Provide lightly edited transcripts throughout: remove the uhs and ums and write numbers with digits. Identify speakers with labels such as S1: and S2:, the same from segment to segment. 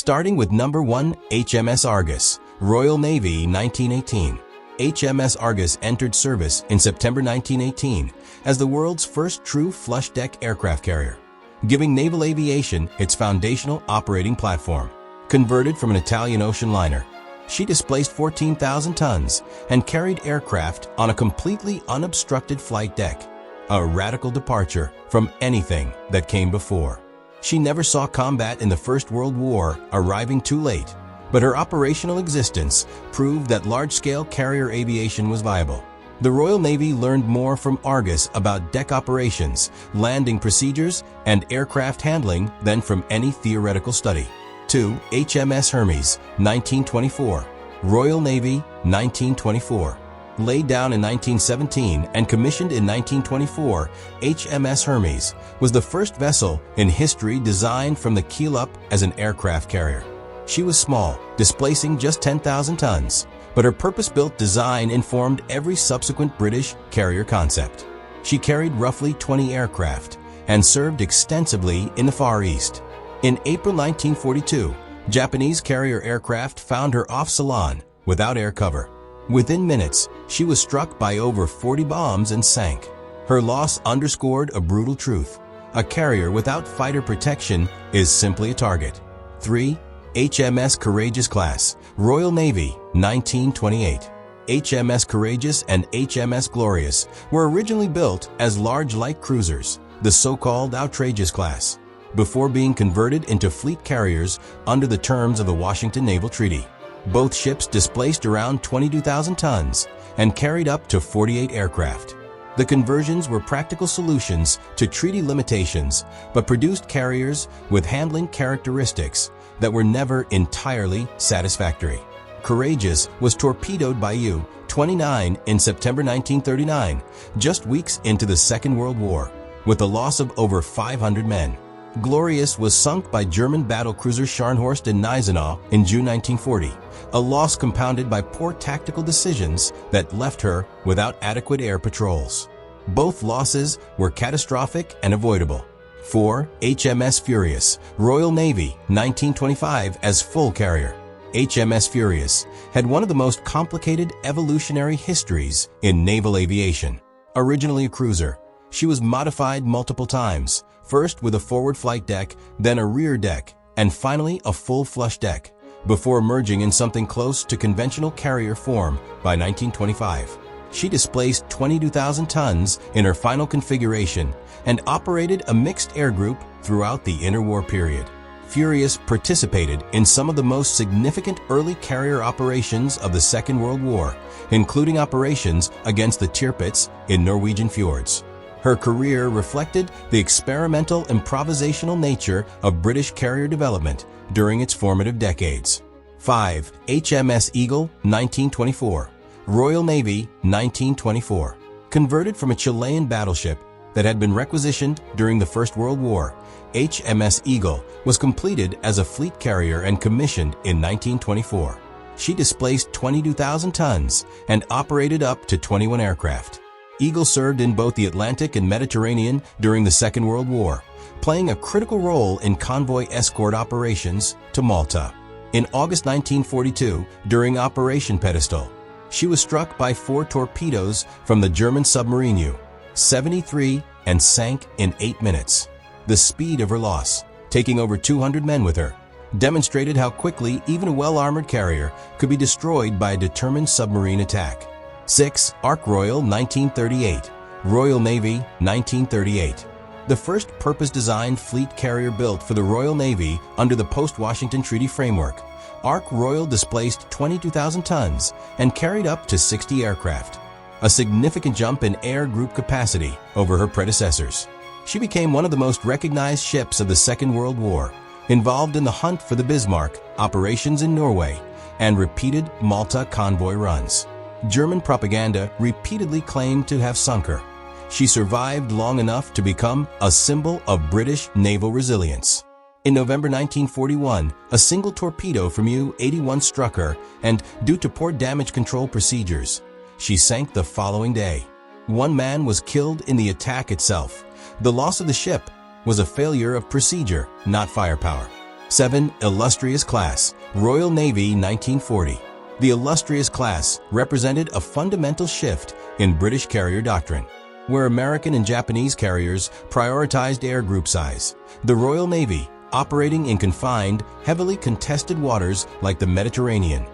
S1: Starting with number 1, HMS Argus, Royal Navy, 1918. HMS Argus entered service in September 1918 as the world's first true flush-deck aircraft carrier, giving naval aviation its foundational operating platform. Converted from an Italian ocean liner, she displaced 14,000 tons and carried aircraft on a completely unobstructed flight deck, a radical departure from anything that came before. She never saw combat in the First World War, arriving too late, but her operational existence proved that large-scale carrier aviation was viable. The Royal Navy learned more from Argus about deck operations, landing procedures, and aircraft handling than from any theoretical study. 2. HMS Hermes, 1924. Royal Navy, 1924. Laid down in 1917 and commissioned in 1924, HMS Hermes was the first vessel in history designed from the keel up as an aircraft carrier. She was small, displacing just 10,000 tons, but her purpose-built design informed every subsequent British carrier concept. She carried roughly 20 aircraft and served extensively in the Far East. In April 1942, Japanese carrier aircraft found her off Ceylon without air cover. Within minutes, she was struck by over 40 bombs and sank. Her loss underscored a brutal truth: a carrier without fighter protection is simply a target. 3. HMS Courageous-class, Royal Navy, 1928. HMS Courageous and HMS Glorious were originally built as large light cruisers, the so-called Outrageous-class, before being converted into fleet carriers under the terms of the Washington Naval Treaty. Both ships displaced around 22,000 tons and carried up to 48 aircraft. The conversions were practical solutions to treaty limitations, but produced carriers with handling characteristics that were never entirely satisfactory. Courageous was torpedoed by U-29 in September 1939, just weeks into the Second World War, with the loss of over 500 men. Glorious was sunk by German battlecruiser Scharnhorst and Gneisenau in June 1940, a loss compounded by poor tactical decisions that left her without adequate air patrols. Both losses were catastrophic and avoidable. 4. HMS Furious, Royal Navy, 1925 as full carrier. HMS Furious had one of the most complicated evolutionary histories in naval aviation. Originally a cruiser, she was modified multiple times, first with a forward flight deck, then a rear deck, and finally a full flush deck, before emerging in something close to conventional carrier form by 1925. She displaced 22,000 tons in her final configuration and operated a mixed air group throughout the interwar period. Furious participated in some of the most significant early carrier operations of the Second World War, including operations against the Tirpitz in Norwegian fjords. Her career reflected the experimental, improvisational nature of British carrier development during its formative decades. 5. HMS Eagle, 1924. Royal Navy, 1924. Converted from a Chilean battleship that had been requisitioned during the First World War, HMS Eagle was completed as a fleet carrier and commissioned in 1924. She displaced 22,000 tons and operated up to 21 aircraft. Eagle served in both the Atlantic and Mediterranean during the Second World War, playing a critical role in convoy escort operations to Malta. In August 1942, during Operation Pedestal, she was struck by 4 torpedoes from the German submarine U-73 and sank in 8 minutes. The speed of her loss, taking over 200 men with her, demonstrated how quickly even a well-armored carrier could be destroyed by a determined submarine attack. 6. Ark Royal, 1938. Royal Navy, 1938. The first purpose-designed fleet carrier built for the Royal Navy under the post-Washington Treaty framework, Ark Royal displaced 22,000 tons and carried up to 60 aircraft, a significant jump in air group capacity over her predecessors. She became one of the most recognized ships of the Second World War, involved in the hunt for the Bismarck, operations in Norway, and repeated Malta convoy runs. German propaganda repeatedly claimed to have sunk her. She survived long enough to become a symbol of British naval resilience. In November 1941, a single torpedo from U-81 struck her, and due to poor damage control procedures, she sank the following day. 1 man was killed in the attack itself. The loss of the ship was a failure of procedure, not firepower. 7. Illustrious-class, Royal Navy 1940. The Illustrious-class represented a fundamental shift in British carrier doctrine. Where American and Japanese carriers prioritized air group size, the Royal Navy, operating in confined, heavily contested waters like the Mediterranean,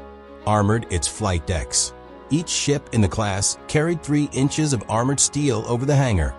S1: armored its flight decks. Each ship in the class carried 3 inches of armored steel over the hangar,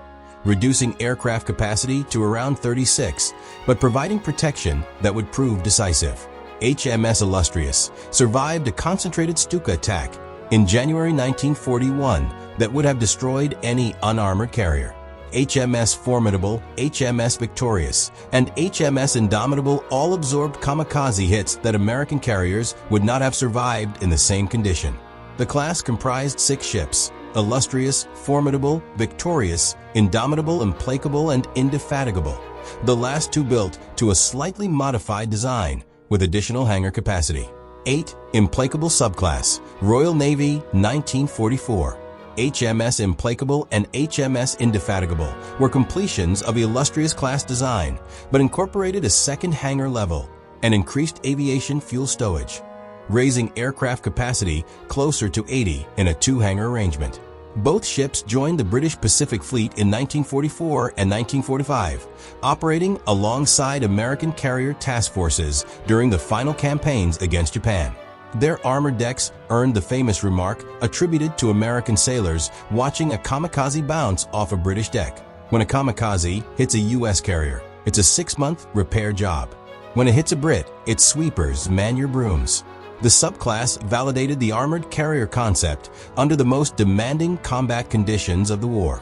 S1: reducing aircraft capacity to around 36, but providing protection that would prove decisive. HMS Illustrious survived a concentrated Stuka attack in January 1941 that would have destroyed any unarmored carrier. HMS Formidable, HMS Victorious, and HMS Indomitable all absorbed kamikaze hits that American carriers would not have survived in the same condition. The class comprised 6 ships: Illustrious, Formidable, Victorious, Indomitable, Implacable, and Indefatigable, the last 2 built to a slightly modified design with additional hangar capacity. 8. Implacable Subclass, Royal Navy 1944. HMS Implacable and HMS Indefatigable were completions of the Illustrious-class design, but incorporated a second hangar level and increased aviation fuel stowage, raising aircraft capacity closer to 80 in a 2-hangar arrangement. Both ships joined the British Pacific Fleet in 1944 and 1945, operating alongside American carrier task forces during the final campaigns against Japan. Their armored decks earned the famous remark attributed to American sailors watching a kamikaze bounce off a British deck. When a kamikaze hits a U.S. carrier, it's a 6-month repair job. When it hits a Brit, its sweepers man your brooms. The subclass validated the armored carrier concept under the most demanding combat conditions of the war.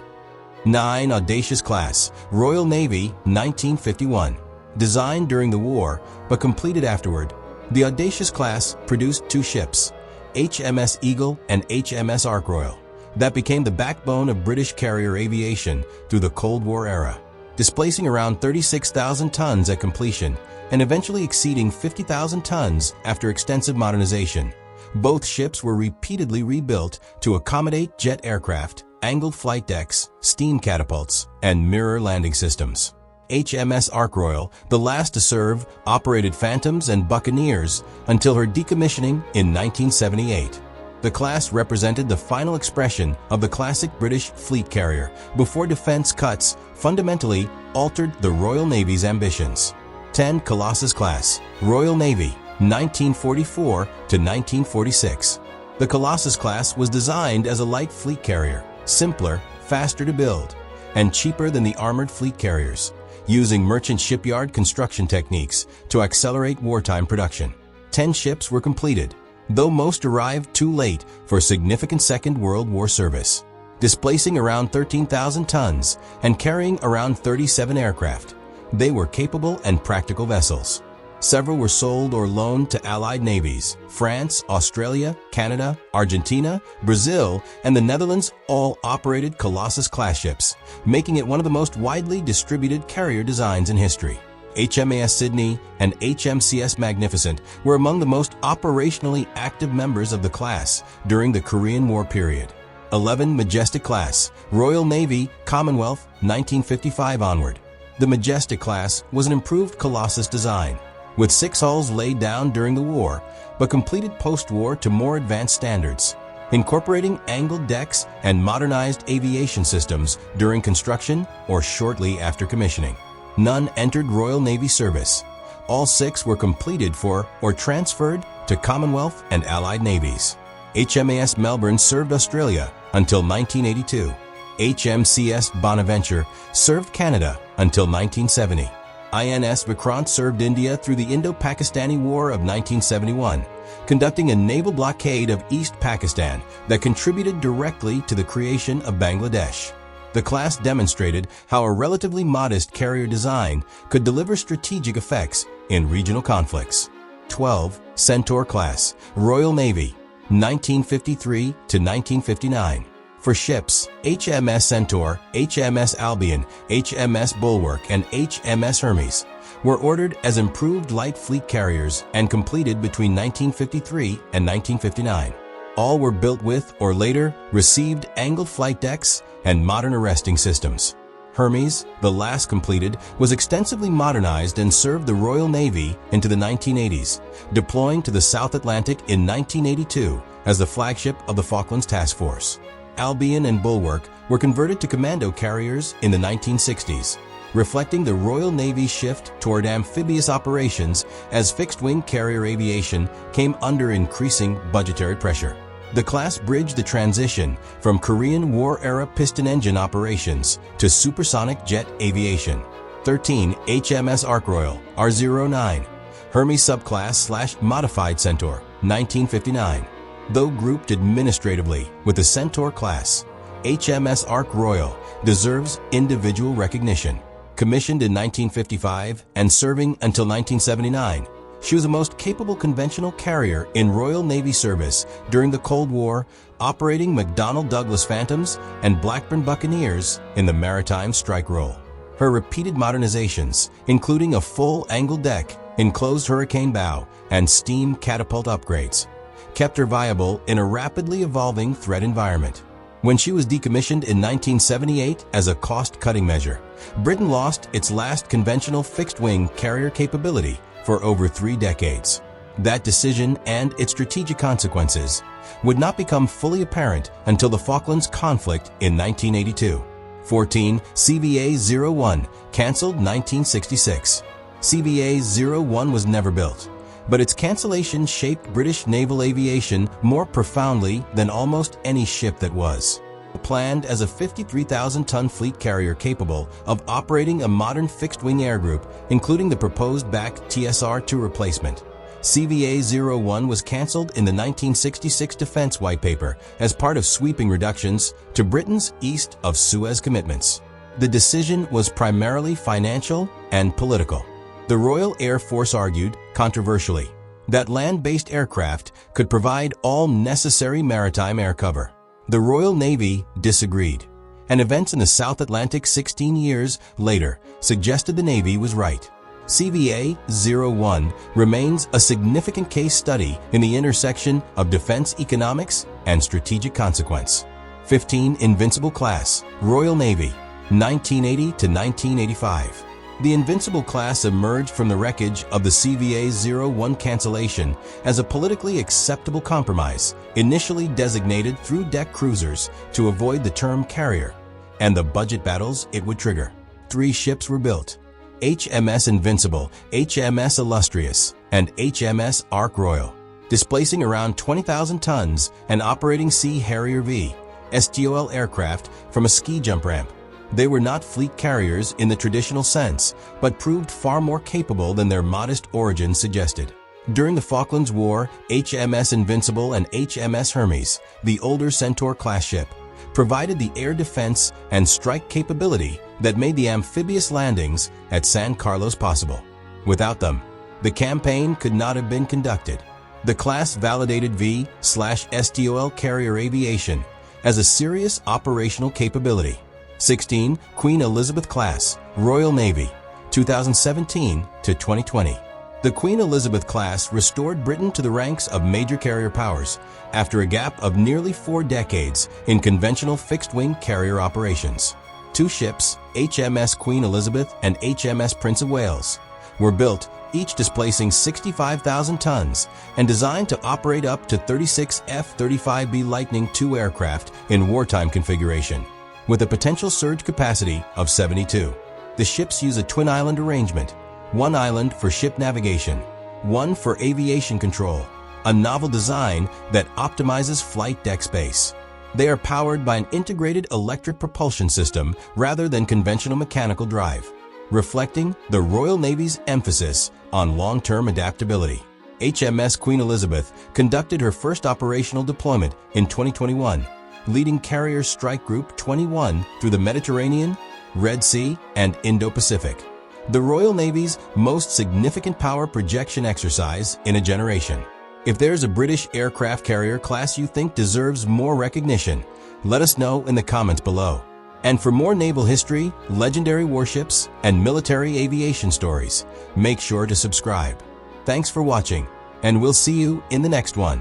S1: 9. Audacious-class, Royal Navy 1951. Designed during the war, but completed afterward, the Audacious-class produced 2 ships, HMS Eagle and HMS Ark Royal, that became the backbone of British carrier aviation through the Cold War era, displacing around 36,000 tons at completion and eventually exceeding 50,000 tons after extensive modernization. Both ships were repeatedly rebuilt to accommodate jet aircraft, angled flight decks, steam catapults, and mirror landing systems. HMS Ark Royal, the last to serve, operated Phantoms and Buccaneers until her decommissioning in 1978. The class represented the final expression of the classic British fleet carrier before defense cuts fundamentally altered the Royal Navy's ambitions. 10. Colossus-class, Royal Navy, 1944 to 1946. The Colossus-class was designed as a light fleet carrier, simpler, faster to build, and cheaper than the armored fleet carriers, using merchant shipyard construction techniques to accelerate wartime production. 10 ships were completed, though most arrived too late for significant Second World War service, displacing around 13,000 tons and carrying around 37 aircraft. They were capable and practical vessels. Several were sold or loaned to Allied navies. France, Australia, Canada, Argentina, Brazil, and the Netherlands all operated Colossus-class ships, making it one of the most widely distributed carrier designs in history. HMAS Sydney and HMCS Magnificent were among the most operationally active members of the class during the Korean War period. 11. Majestic-class, Royal Navy, Commonwealth, 1955 onward. The Majestic-class was an improved Colossus design, with 6 hulls laid down during the war, but completed post-war to more advanced standards, incorporating angled decks and modernized aviation systems during construction or shortly after commissioning. None entered Royal Navy service. All 6 were completed for or transferred to Commonwealth and Allied navies. HMAS Melbourne served Australia until 1982. HMCS Bonaventure served Canada until 1970. INS Vikrant served India through the Indo-Pakistani War of 1971, conducting a naval blockade of East Pakistan that contributed directly to the creation of Bangladesh. The class demonstrated how a relatively modest carrier design could deliver strategic effects in regional conflicts. 12. Centaur-class, Royal Navy, 1953 to 1959. For ships, HMS Centaur, HMS Albion, HMS Bulwark, and HMS Hermes were ordered as improved light fleet carriers and completed between 1953 and 1959. All were built with or later received angled flight decks and modern arresting systems. Hermes, the last completed, was extensively modernized and served the Royal Navy into the 1980s, deploying to the South Atlantic in 1982 as the flagship of the Falklands Task Force. Albion and Bulwark were converted to commando carriers in the 1960s, reflecting the Royal Navy's shift toward amphibious operations as fixed-wing carrier aviation came under increasing budgetary pressure. The class bridged the transition from Korean War-era piston engine operations to supersonic jet aviation. 13. HMS Ark Royal, R09, Hermes subclass/modified Centaur, 1959. Though grouped administratively with the Centaur class, HMS Ark Royal deserves individual recognition. Commissioned in 1955 and serving until 1979, she was the most capable conventional carrier in Royal Navy service during the Cold War, operating McDonnell Douglas Phantoms and Blackburn Buccaneers in the maritime strike role. Her repeated modernizations, including a full angled deck, enclosed hurricane bow, and steam catapult upgrades, kept her viable in a rapidly evolving threat environment. When she was decommissioned in 1978 as a cost-cutting measure, Britain lost its last conventional fixed-wing carrier capability for over 3 decades. That decision and its strategic consequences would not become fully apparent until the Falklands conflict in 1982. 14. CVA-01, cancelled 1966. CVA-01 was never built, but its cancellation shaped British naval aviation more profoundly than almost any ship that was. Planned as a 53,000-ton fleet carrier capable of operating a modern fixed-wing air group, including the proposed BAC TSR-2 replacement, CVA-01 was cancelled in the 1966 Defense White Paper as part of sweeping reductions to Britain's East of Suez commitments. The decision was primarily financial and political. The Royal Air Force argued, controversially, that land-based aircraft could provide all necessary maritime air cover. The Royal Navy disagreed, and events in the South Atlantic 16 years later suggested the Navy was right. CVA-01 remains a significant case study in the intersection of defense economics and strategic consequence. 15. Invincible-class, Royal Navy, 1980 to 1985. The Invincible-class emerged from the wreckage of the CVA-01 cancellation as a politically acceptable compromise, initially designated through deck cruisers to avoid the term carrier and the budget battles it would trigger. 3 ships were built: HMS Invincible, HMS Illustrious, and HMS Ark Royal, displacing around 20,000 tons and operating Sea Harrier V STOL aircraft from a ski jump ramp. They were not fleet carriers in the traditional sense, but proved far more capable than their modest origins suggested. During the Falklands War, HMS Invincible and HMS Hermes, the older Centaur-class ship, provided the air defense and strike capability that made the amphibious landings at San Carlos possible. Without them, the campaign could not have been conducted. The class validated V/STOL carrier aviation as a serious operational capability. 16. Queen Elizabeth-class, Royal Navy, 2017 to 2020. The Queen Elizabeth-class restored Britain to the ranks of major carrier powers after a gap of nearly 4 decades in conventional fixed-wing carrier operations. 2 ships, HMS Queen Elizabeth and HMS Prince of Wales, were built, each displacing 65,000 tons and designed to operate up to 36 F-35B Lightning II aircraft in wartime configuration, with a potential surge capacity of 72. The ships use a twin-island arrangement, 1 island for ship navigation, 1 for aviation control, a novel design that optimizes flight deck space. They are powered by an integrated electric propulsion system rather than conventional mechanical drive, reflecting the Royal Navy's emphasis on long-term adaptability. HMS Queen Elizabeth conducted her first operational deployment in 2021, leading Carrier Strike Group 21 through the Mediterranean, Red Sea, and Indo-Pacific, the Royal Navy's most significant power projection exercise in a generation. If there's a British aircraft carrier class you think deserves more recognition, let us know in the comments below. And for more naval history, legendary warships, and military aviation stories, make sure to subscribe. Thanks for watching, and we'll see you in the next one.